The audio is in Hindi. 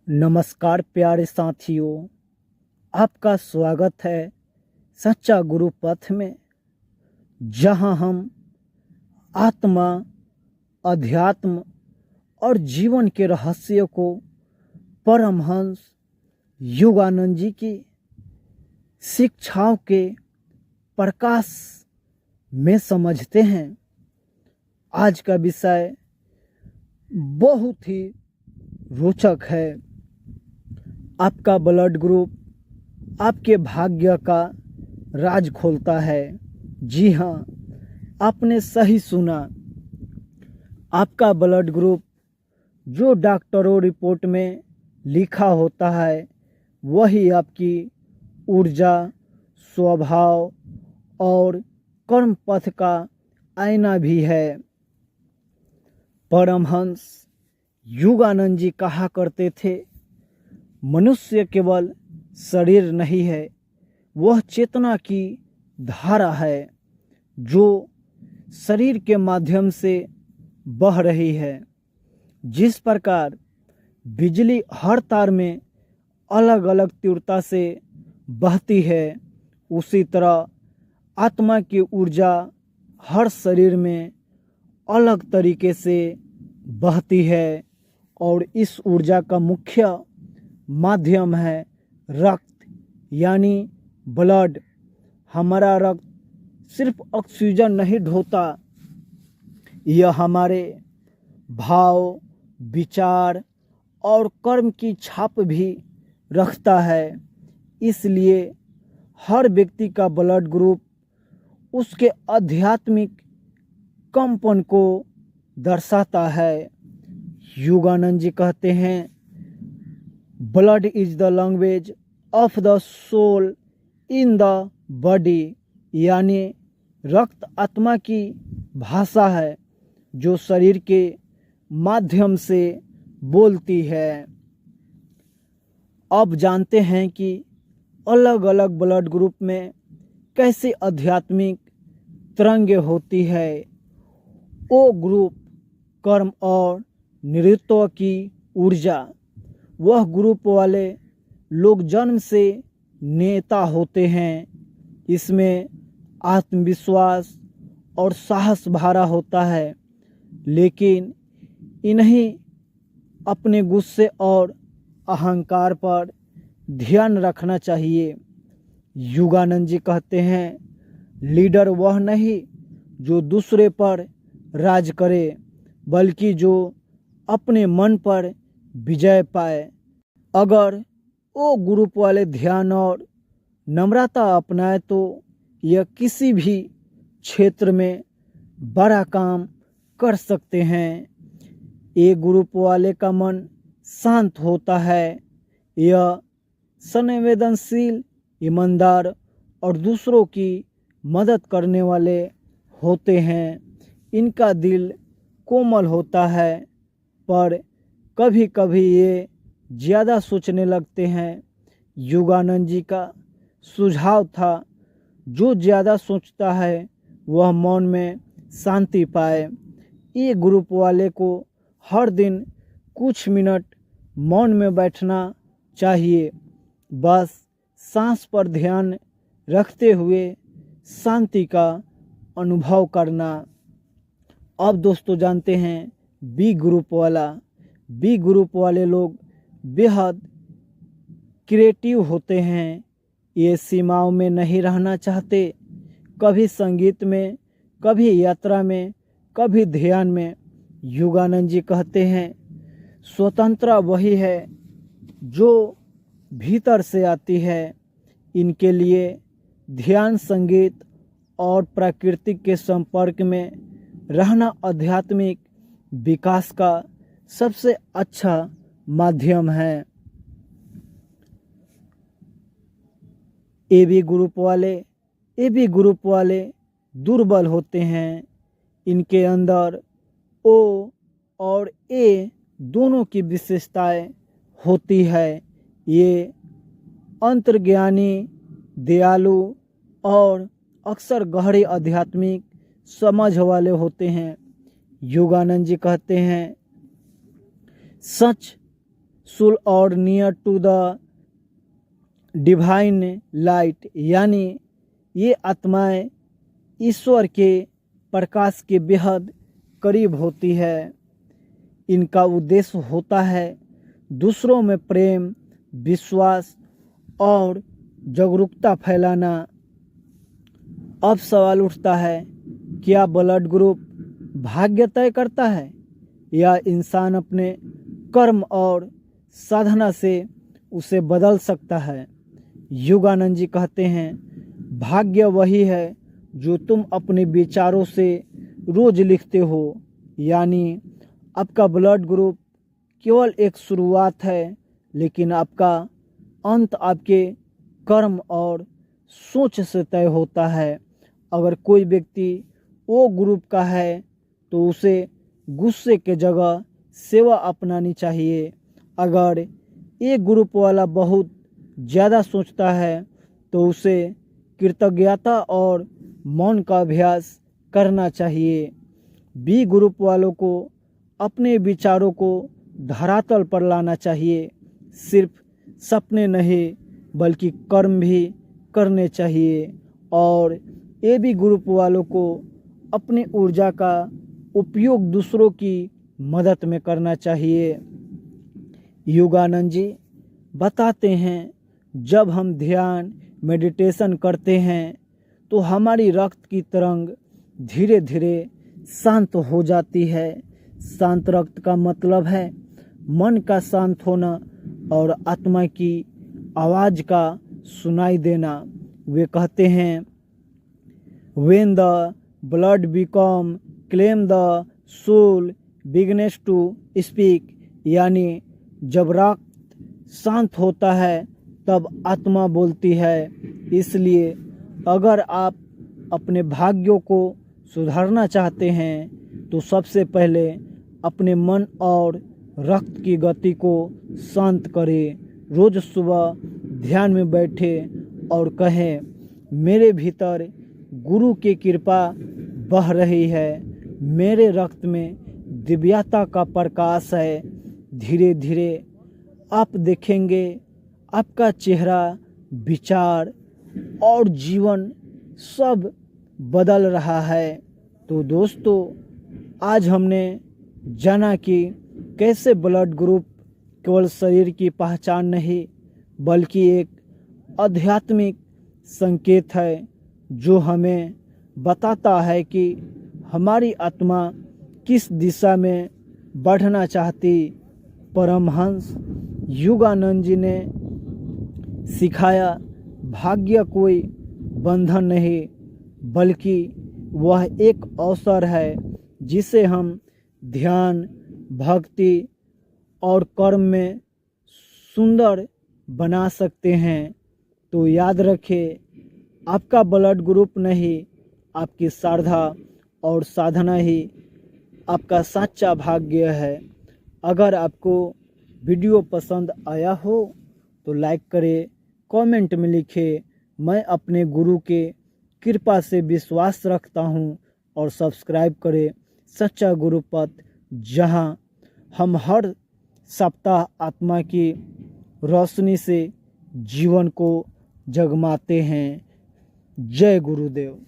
नमस्कार प्यारे साथियों, आपका स्वागत है सच्चा गुरु पथ में, जहां हम आत्मा, अध्यात्म और जीवन के रहस्यों को परमहंस योगानंद जी की शिक्षाओं के प्रकाश में समझते हैं। आज का विषय बहुत ही रोचक है। आपका ब्लड ग्रुप आपके भाग्य का राज खोलता है। जी हाँ, आपने सही सुना। आपका ब्लड ग्रुप जो डॉक्टरों रिपोर्ट में लिखा होता है, वही आपकी ऊर्जा, स्वभाव और कर्म पथ का आईना भी है। परमहंस योगानंद जी कहा करते थे, मनुष्य केवल शरीर नहीं है, वह चेतना की धारा है जो शरीर के माध्यम से बह रही है। जिस प्रकार बिजली हर तार में अलग अलग तीव्रता से बहती है, उसी तरह आत्मा की ऊर्जा हर शरीर में अलग तरीके से बहती है और इस ऊर्जा का मुख्य माध्यम है रक्त, यानी ब्लड। हमारा रक्त सिर्फ ऑक्सीजन नहीं ढोता, यह हमारे भाव, विचार और कर्म की छाप भी रखता है। इसलिए हर व्यक्ति का ब्लड ग्रुप उसके आध्यात्मिक कंपन को दर्शाता है। योगानंद जी कहते हैं, blood is the language of the soul in the body, यानी रक्त आत्मा की भाषा है जो शरीर के माध्यम से बोलती है। अब जानते हैं कि अलग अलग ब्लड ग्रुप में कैसे आध्यात्मिक तरंगें होती है। ओ ग्रुप कर्म और नृत्य की ऊर्जा, वह ग्रुप वाले लोग जन्म से नेता होते हैं। इसमें आत्मविश्वास और साहस भरा होता है, लेकिन इन्हें अपने गुस्से और अहंकार पर ध्यान रखना चाहिए। योगानंद जी कहते हैं, लीडर वह नहीं जो दूसरे पर राज करे, बल्कि जो अपने मन पर विजय पाए। अगर वो ग्रुप वाले ध्यान और नम्रता अपनाए तो यह किसी भी क्षेत्र में बड़ा काम कर सकते हैं। ये ग्रुप वाले का मन शांत होता है। यह संवेदनशील, ईमानदार और दूसरों की मदद करने वाले होते हैं। इनका दिल कोमल होता है, पर कभी कभी ये ज़्यादा सोचने लगते हैं। योगानंद जी का सुझाव था, जो ज़्यादा सोचता है वह मौन में शांति पाए। ये ग्रुप वाले को हर दिन कुछ मिनट मौन में बैठना चाहिए, बस सांस पर ध्यान रखते हुए शांति का अनुभव करना। अब दोस्तों जानते हैं बी ग्रुप वाले लोग बेहद क्रिएटिव होते हैं। ये सीमाओं में नहीं रहना चाहते, कभी संगीत में, कभी यात्रा में, कभी ध्यान में। योगानंद जी कहते हैं, स्वतंत्रता वही है जो भीतर से आती है। इनके लिए ध्यान, संगीत और प्रकृति के संपर्क में रहना आध्यात्मिक विकास का सबसे अच्छा माध्यम है। ए बी ग्रुप वाले दुर्बल होते हैं। इनके अंदर ओ और ए दोनों की विशेषताएं होती है। ये अंतर्ज्ञानी, दयालु और अक्सर गहरे आध्यात्मिक समझ वाले होते हैं। योगानंद जी कहते हैं, such soul are near to the divine light, यानी ये आत्माएं ईश्वर के प्रकाश के बेहद करीब होती है। इनका उद्देश्य होता है दूसरों में प्रेम, विश्वास और जागरूकता फैलाना। अब सवाल उठता है, क्या ब्लड ग्रुप भाग्य तय करता है या इंसान अपने कर्म और साधना से उसे बदल सकता है? योगानंद जी कहते हैं, भाग्य वही है जो तुम अपने विचारों से रोज लिखते हो, यानी आपका ब्लड ग्रुप केवल एक शुरुआत है, लेकिन आपका अंत आपके कर्म और सोच से तय होता है। अगर कोई व्यक्ति ओ ग्रुप का है तो उसे गुस्से के जगह सेवा अपनानी चाहिए। अगर ए ग्रुप वाला बहुत ज़्यादा सोचता है तो उसे कृतज्ञता और मौन का अभ्यास करना चाहिए। बी ग्रुप वालों को अपने विचारों को धरातल पर लाना चाहिए। सिर्फ सपने नहीं बल्कि कर्म भी करने चाहिए। और ए बी ग्रुप वालों को अपनी ऊर्जा का उपयोग दूसरों की मदद में करना चाहिए। योगानंद जी बताते हैं, जब हम ध्यान मेडिटेशन करते हैं तो हमारी रक्त की तरंग धीरे धीरे शांत हो जाती है। शांत रक्त का मतलब है मन का शांत होना और आत्मा की आवाज़ का सुनाई देना। वे कहते हैं, When the blood become claim the soul begins to speak, यानी जब रक्त शांत होता है तब आत्मा बोलती है। इसलिए अगर आप अपने भाग्यों को सुधारना चाहते हैं तो सबसे पहले अपने मन और रक्त की गति को शांत करें। रोज सुबह ध्यान में बैठे और कहें, मेरे भीतर गुरु की कृपा बह रही है, मेरे रक्त में दिव्यता का प्रकाश है। धीरे धीरे आप देखेंगे आपका चेहरा, विचार और जीवन सब बदल रहा है। तो दोस्तों, आज हमने जाना कि कैसे ब्लड ग्रुप केवल शरीर की पहचान नहीं बल्कि एक आध्यात्मिक संकेत है जो हमें बताता है कि हमारी आत्मा किस दिशा में बढ़ना चाहती। परमहंस योगानंद जी ने सिखाया, भाग्य कोई बंधन नहीं बल्कि वह एक अवसर है जिसे हम ध्यान, भक्ति और कर्म में सुंदर बना सकते हैं। तो याद रखें, आपका ब्लड ग्रुप नहीं, आपकी श्रद्धा और साधना ही आपका सच्चा भाग्य है। अगर आपको वीडियो पसंद आया हो तो लाइक करें, कमेंट में लिखें, मैं अपने गुरु के कृपा से विश्वास रखता हूँ, और सब्सक्राइब करें सच्चा गुरु पथ, जहाँ हम हर सप्ताह आत्मा की रोशनी से जीवन को जगमाते हैं। जय गुरुदेव।